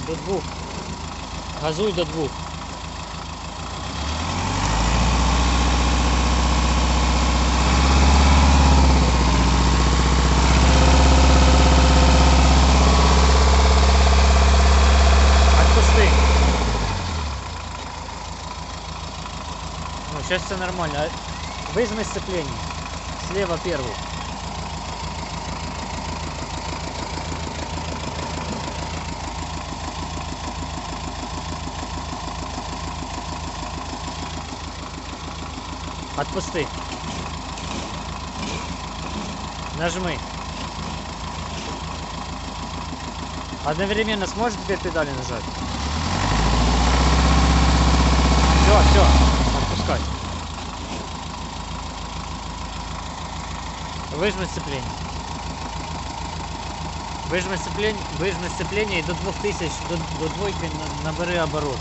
До 2. Газуй до 2. Отпусти. Ну, сейчас все нормально. Выжми сцепление. Слева первый. Отпусти. Нажми. Одновременно сможешь теперь педали нажать? Все, отпускай. Выжми сцепление. Выжми сцепление и до 2000, до двойки набери обороты.